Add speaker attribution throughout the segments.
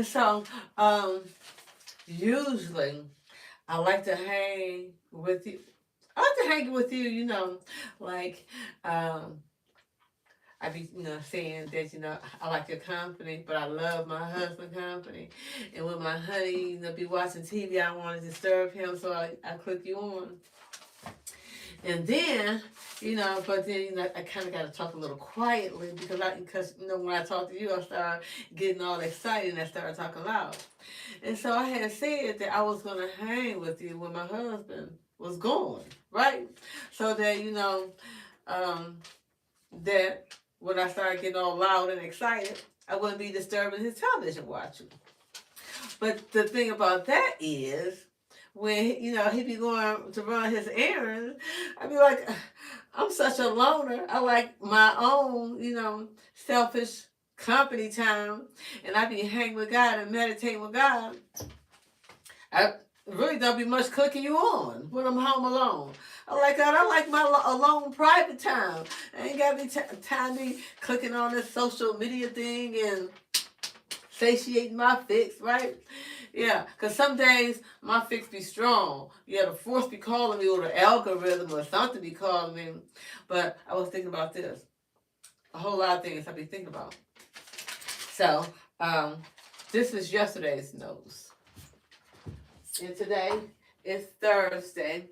Speaker 1: So, usually I like to hang with you. I like to hang with you, like um, I be, saying that, I like your company, but I love my husband's company. And when my honey, be watching TV, I don't want to disturb him, so I click you on. And then, but then, I kind of got to talk a little quietly because, when I talk to you, I start getting all excited and I start talking loud. And so I had said that I was going to hang with you when my husband was gone, right? So that, um, that when I started getting all loud and excited, I wouldn't be disturbing his television watching. But the thing about that is, when he be going to run his errands, I'd be like, I'm such a loner. I like my own, selfish company time, and I be hanging with God and meditating with God. I really don't be much clicking you on when I'm home alone. I like my alone private time. I ain't got any time to be clicking on this social media thing and satiating my fix, right? Yeah, because some days my fix be strong. Yeah, the force be calling me, or the algorithm or something be calling me. But I was thinking about this. A whole lot of things I be thinking about. So, this is yesterday's notes. And today is Thursday.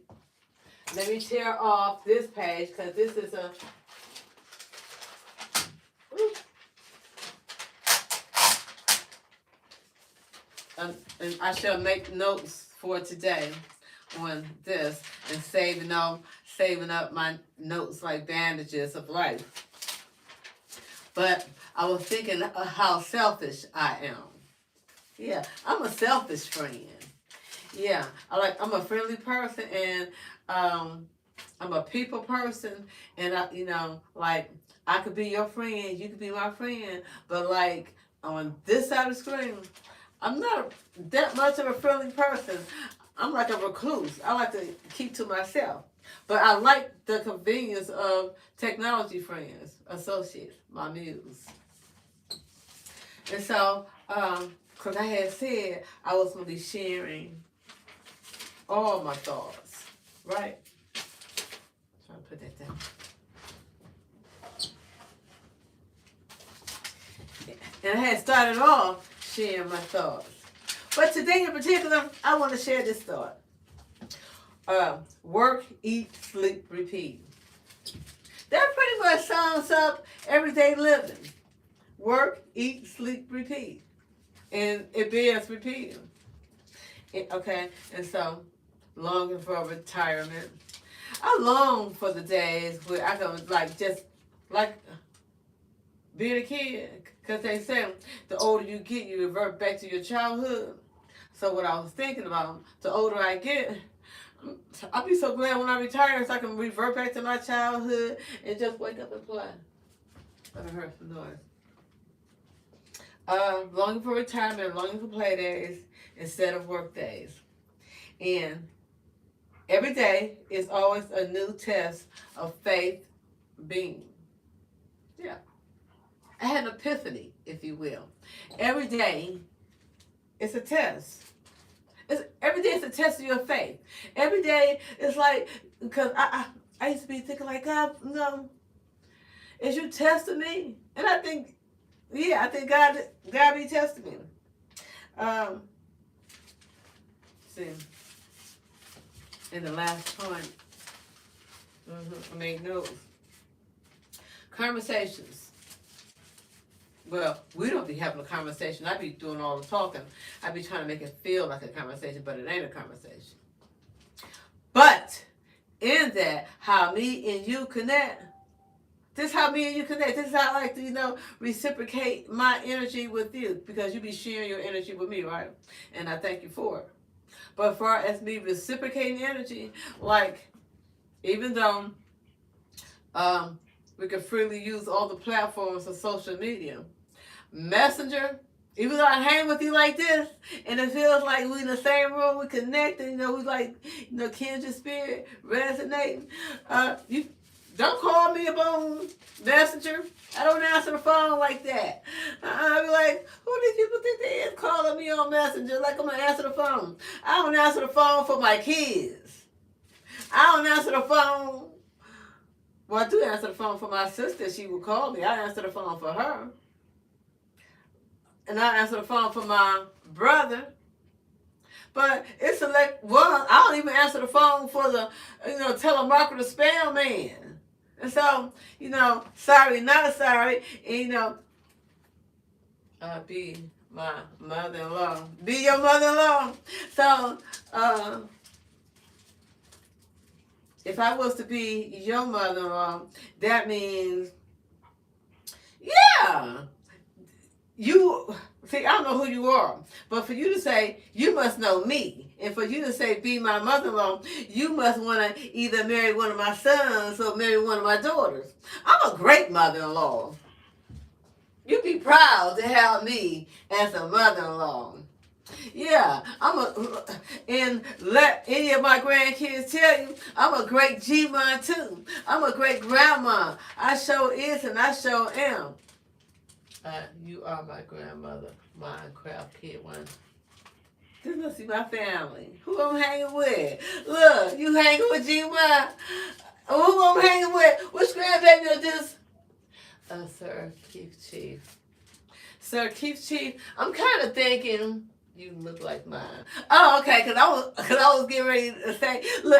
Speaker 1: Let me tear off this page because this is a. And I shall make notes for today on this and saving up my notes like bandages of life. But I was thinking of how selfish I am. Yeah, I'm a selfish friend. Yeah, I'm a friendly person, and I'm a people person, and I could be your friend, you could be my friend, but like on this side of the screen, I'm not that much of a friendly person. I'm like a recluse. I like to keep to myself. But I like the convenience of technology friends, associates, my muse. And so, because I had said I was going to be sharing all my thoughts, right? Trying to put that down. And I had started off sharing my thoughts. But today in particular, I want to share this thought. Work, eat, sleep, repeat. That pretty much sums up everyday living. Work, eat, sleep, repeat. And it bears repeating. Okay, and so longing for retirement. I long for the days where I can just like being a kid. Because they say the older you get, you revert back to your childhood. So what I was thinking about, the older I get, I'll be so glad when I retire so I can revert back to my childhood and just wake up and play. I heard some noise. Longing for retirement, longing for play days instead of work days. And every day is always a new test of faith being. Yeah. I had an epiphany, if you will. Every day is a test. Every day is a test of your faith. Every day is like, because I used to be thinking like, God, no, is you testing me? And I think God be testing me. Um, see, in the last point, I made notes. Conversations. Well, we don't be having a conversation. I be doing all the talking. I be trying to make it feel like a conversation, but it ain't a conversation. But in that, how me and you connect. This is how me and you connect. This is how I like to, reciprocate my energy with you because you be sharing your energy with me, right? And I thank you for it. But as far as me reciprocating energy, like even though we can freely use all the platforms of social media, Messenger, even though I hang with you like this, and it feels like we in the same room, we connected, we like, kindred spirit, resonating. You Don't call me up on Messenger. I don't answer the phone like that. I be like, who these people think they is calling me on Messenger like I'm gonna answer the phone? I don't answer the phone for my kids. I don't answer the phone. Well, I do answer the phone for my sister. She would call me. I answer the phone for her. And I answer the phone for my brother. But it's select one. I don't even answer the phone for the, telemarketer spam man. And so, sorry, not sorry. And, be my mother-in-law. Be your mother-in-law. So, if I was to be your mother-in-law, that means, yeah, you, see, I don't know who you are, but for you to say, you must know me, and for you to say, be my mother-in-law, you must want to either marry one of my sons or marry one of my daughters. I'm a great mother-in-law. You be proud to have me as a mother-in-law. Yeah, and let any of my grandkids tell you, I'm a great G-Mon too. I'm a great grandma. I sure is and I sure am. You are my grandmother, Minecraft kid one. This must be my family. Who I'm hanging with? Look, you hanging with G-Mon? Who I'm hanging with? Which grandbaby is this? Sir Keith Chief. Sir Keith Chief, I'm kind of thinking you look like mine. Oh, okay, because I was getting ready to say, look,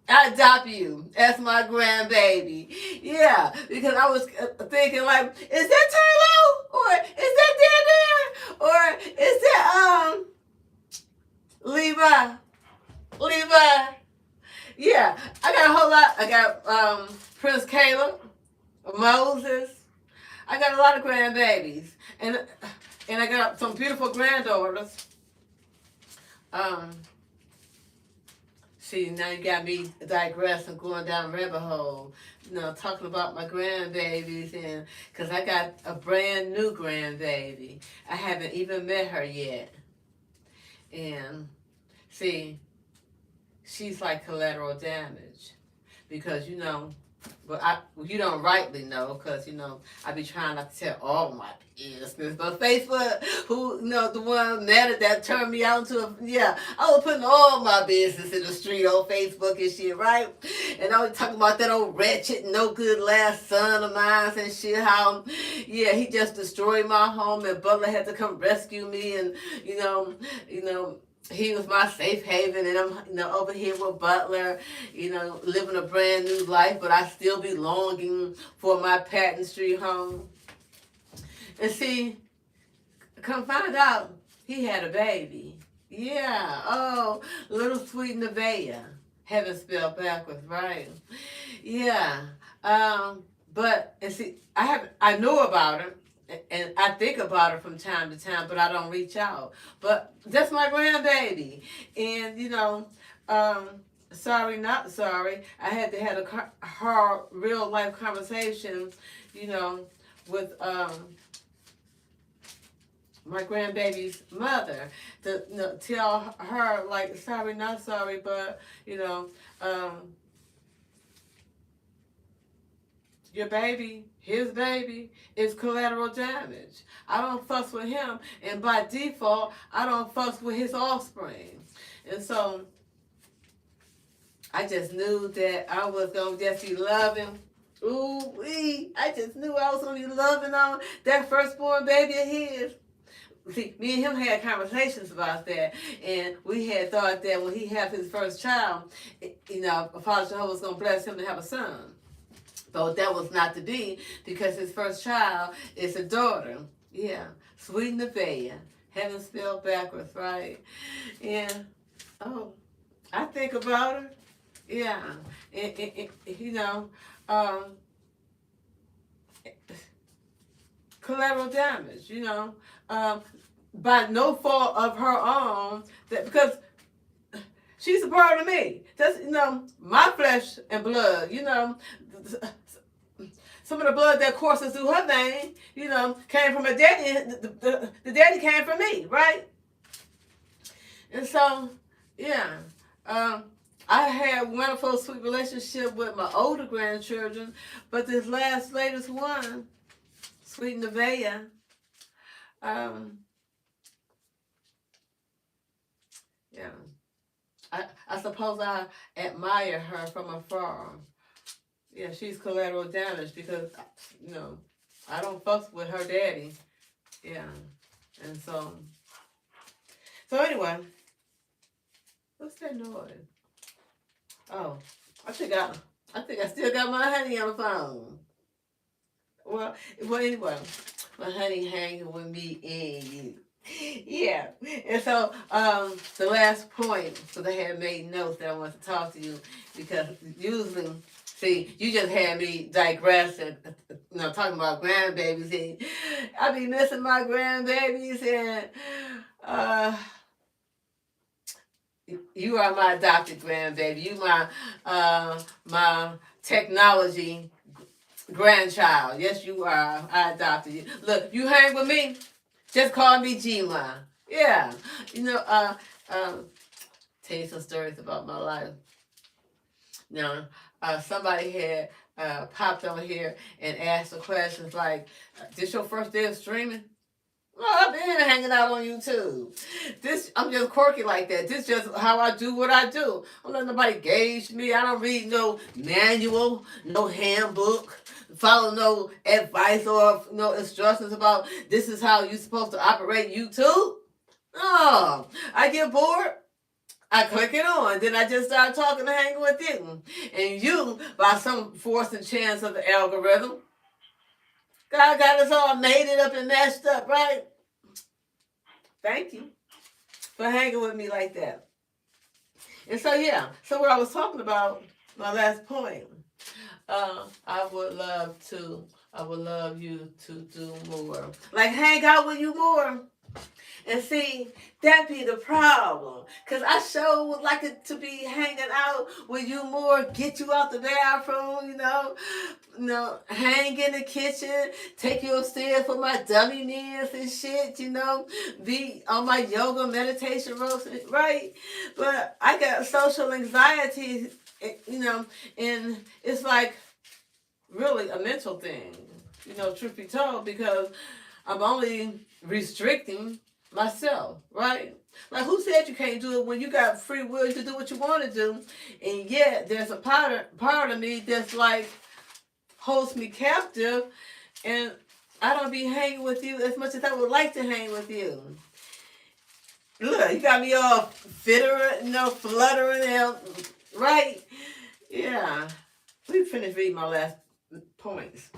Speaker 1: I adopt you as my grandbaby. Yeah, because I was thinking like, is that Tylo? Or is that Dan? Or is that Levi? Levi. Yeah, I got a whole lot. I got Prince Caleb, Moses. I got a lot of grandbabies. And I got some beautiful granddaughters. See, now you got me digressing, going down rabbit hole, talking about my grandbabies, and because I got a brand new grandbaby. I haven't even met her yet. And see, she's like collateral damage because, but you don't rightly know because, I be trying not to tell all my business. But Facebook, the one mad that turned me out into I was putting all my business in the street on Facebook and shit, right? And I was talking about that old wretched, no good last son of mine and shit, how, he just destroyed my home and Butler had to come rescue me and, he was my safe haven, and I'm, over here with Butler, living a brand new life, but I still be longing for my Patton Street home. And see, come find out, he had a baby. Yeah, oh, little sweet Nevaeh. Heaven spelled backwards, right? Yeah, but, and see, I know about her. And I think about her from time to time, but I don't reach out. But that's my grandbaby. And, sorry, not sorry. I had to have a hard, real life conversation, with my grandbaby's mother to tell her, like, sorry, not sorry, but, your baby, his baby, is collateral damage. I don't fuss with him, and by default, I don't fuss with his offspring. And so, I just knew that I was going to just be loving. Ooh-wee. I just knew I was going to be loving on that firstborn baby of his. See, me and him had conversations about that, and we had thought that when he had his first child, Father Jehovah was going to bless him to have a son. But that was not to be because his first child is a daughter. Yeah, sweet Nevaeh. Heaven spelled backwards, right? And, I think about her. Yeah. Collateral damage, by no fault of her own, because she's a part of me. That's, my flesh and blood, some of the blood that courses through her vein, came from her daddy. The daddy came from me, right? And so, yeah. I had a wonderful, sweet relationship with my older grandchildren, but this latest one, sweet Nevaeh, um, yeah, I suppose I admire her from afar. Yeah, she's collateral damage because, you know, I don't fuss with her daddy. Yeah, and so anyway, what's that noise? Oh, I think I, I think I still got my honey on the phone. Well, anyway, my honey hanging with me and you. Yeah, and so the last point, because I had made notes that I want to talk to you because usually, see, you just had me digress and talking about grandbabies and I be missing my grandbabies and uh, you are my adopted grandbaby. You my technology grandchild. Yes, you are. I adopted you. Look, you hang with me. Just call me G-Ma. Yeah. You know, um, tell you some stories about my life. Now, somebody had popped on here and asked the questions like, this your first day of streaming? Well, I've been hanging out on YouTube. I'm just quirky like that. This just how I do what I do. I don't let nobody gauge me. I don't read no manual, no handbook, follow no advice or no instructions about this is how you're supposed to operate YouTube. No, I get bored. I click it on, then I just start talking and hanging with it. And you, by some force and chance of the algorithm, God got us all made it up and messed up, right? Thank you for hanging with me like that. And so yeah, so what I was talking about, my last point, I would love you to do more. Like hang out with you more. And see, that be the problem. Cause I sure would like it to be hanging out with you more, get you out the bathroom, hang in the kitchen, take you upstairs for my dummy meals and shit, be on my yoga meditation ropes, right? But I got social anxiety, and it's like really a mental thing, truth be told, because I'm only restricting myself, right? Like, who said you can't do it when you got free will to do what you want to do? And yet, there's a part of me that's like, holds me captive, and I don't be hanging with you as much as I would like to hang with you. Look, you got me all fluttering out, right? Yeah. We finished reading my last points.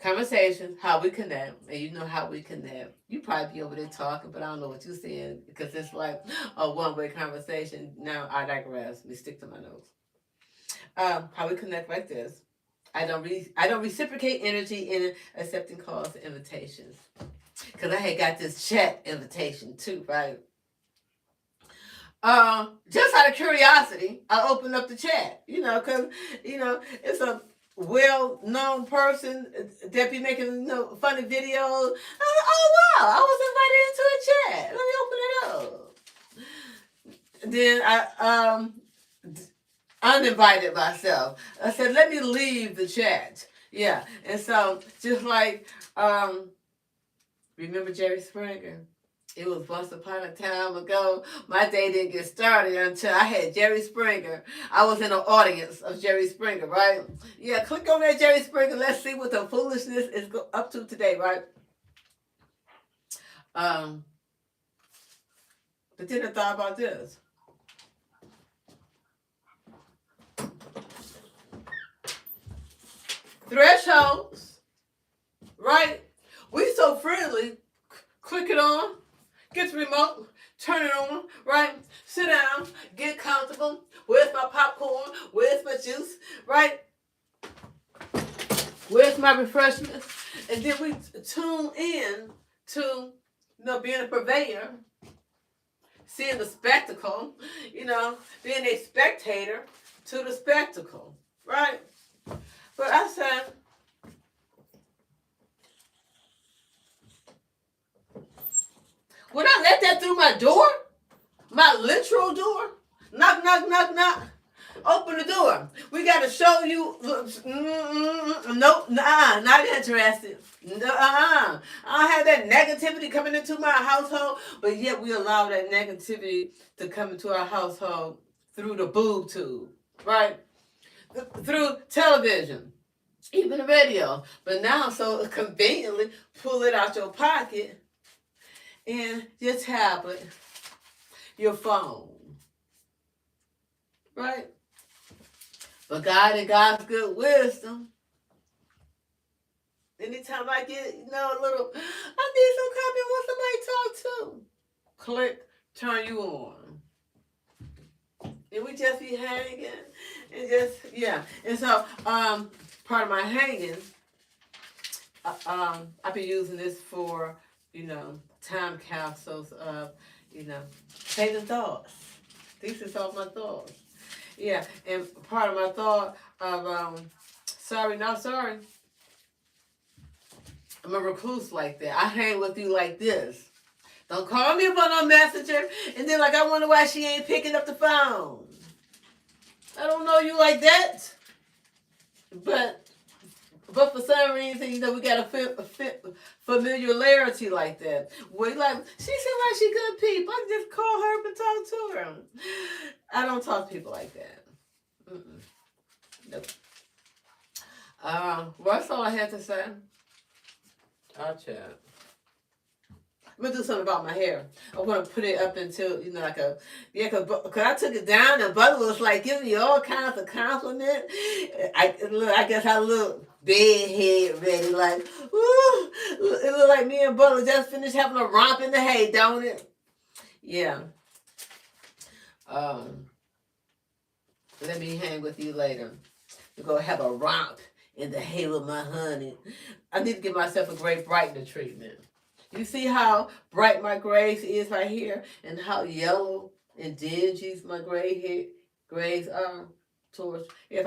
Speaker 1: Conversations, how we connect, and you know how we connect. You probably be over there talking, but I don't know what you're saying because it's like a one-way conversation. Now I digress. Let me stick to my notes. How we connect like this. I don't reciprocate energy in accepting calls and invitations because I had got this chat invitation too, right? Just out of curiosity, I opened up the chat, because it's a well-known person that be making funny videos. I was like, oh wow, I was invited into a chat. Let me open it up. Then I uninvited myself. I said, let me leave the chat. Yeah, and so just like remember Jerry Springer? It was once upon a time ago. My day didn't get started until I had Jerry Springer. I was in the audience of Jerry Springer, right? Yeah, click on that Jerry Springer. Let's see what the foolishness is up to today, right? But then I thought about this. Thresholds, right? We so friendly. Click it on. Get the remote, turn it on, right? Sit down, get comfortable. Where's my popcorn? Where's my juice, right? Where's my refreshments? And then we tune in to, being a purveyor, seeing the spectacle, being a spectator to the spectacle, right? But I said, would I let that through my door? My literal door? Knock, knock, knock, knock. Open the door. We got to show you. Nope, not interested. No, I don't have that negativity coming into my household, but yet we allow that negativity to come into our household through the boob tube, right? Through television, even the radio. But now, so conveniently, pull it out your pocket and your tablet, your phone, right? But God and God's good wisdom. Anytime I get, a little, I need some company, want somebody to talk to. Click, turn you on. And we just be hanging and just, yeah. And so, part of my hanging, I've been using this for, time capsules of, hidden thoughts. These are all my thoughts. Yeah, and part of my thought of sorry, not sorry. I'm a recluse like that. I hang with you like this. Don't call me up on no messenger, and then I wonder why she ain't picking up the phone. I don't know you like that, but for some reason, we got a familiarity like that. We she seems like she good people. I can just call her up and talk to her. I don't talk to people like that. Nope. Well, that's all I had to say. I'll chat. I'm gonna do something about my hair. I want to put it up until cause I took it down and Butler was giving me all kinds of compliments. I guess I look big head ready, ooh, it looked like me and Butler just finished having a romp in the hay, don't it? Yeah. Let me hang with you later. We're gonna have a romp in the hay with my honey. I need to give myself a great brightener treatment. You see how bright my grays is right here, and how yellow and dingy my grays are towards. If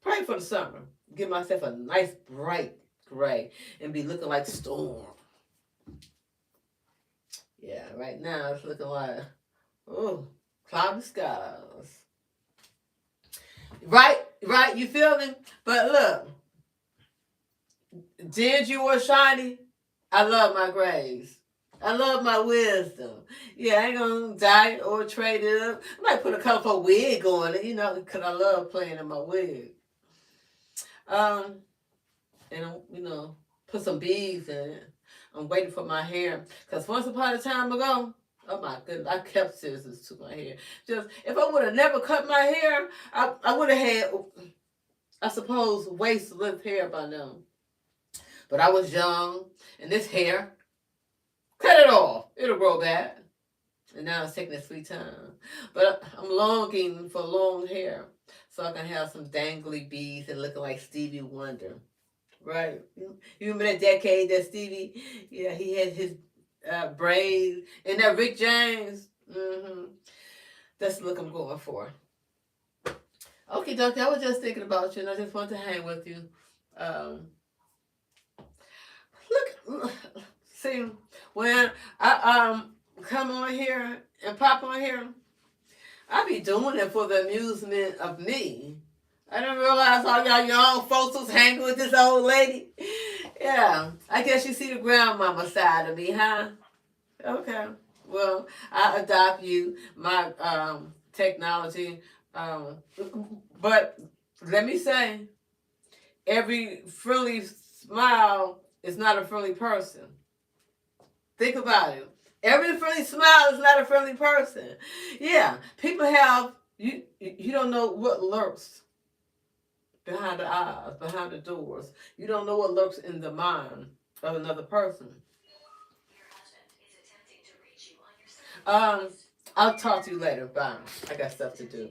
Speaker 1: pray for the summer, give myself a nice bright gray and be looking like storm. Yeah, right now it's looking like cloudy skies. Right, you feel me? But look. Dingy or shiny, I love my grays. I love my wisdom. Yeah, I ain't gonna dye it or trade it up. I might put a colorful wig on it, because I love playing in my wig. And put some beads in it. I'm waiting for my hair, because once upon a time ago, oh my goodness, I kept scissors to my hair. Just if I would have never cut my hair, I would have had, I suppose, waist length hair by now. But I was young, and this hair, cut it off. It'll grow back. And now it's taking its sweet time. But I'm longing for long hair so I can have some dangly beads and looking like Stevie Wonder. Right? You remember that decade that Stevie, he had his braids. And that Rick James, that's the look I'm going for. Okay, Doctor, I was just thinking about you, and I just want to hang with you. Look, see, when I come on here and pop on here, I be doing it for the amusement of me. I didn't realize all y'all young folks was hanging with this old lady. Yeah, I guess you see the grandmama side of me, huh? Okay, well, I adopt you, my technology, but let me say, every friendly smile is not a friendly person. Think about it. Every friendly smile is not a friendly person. Yeah, people have, you don't know what lurks behind the eyes, behind the doors. You don't know what lurks in the mind of another person. I'll talk to you later. Bye. I got stuff to do.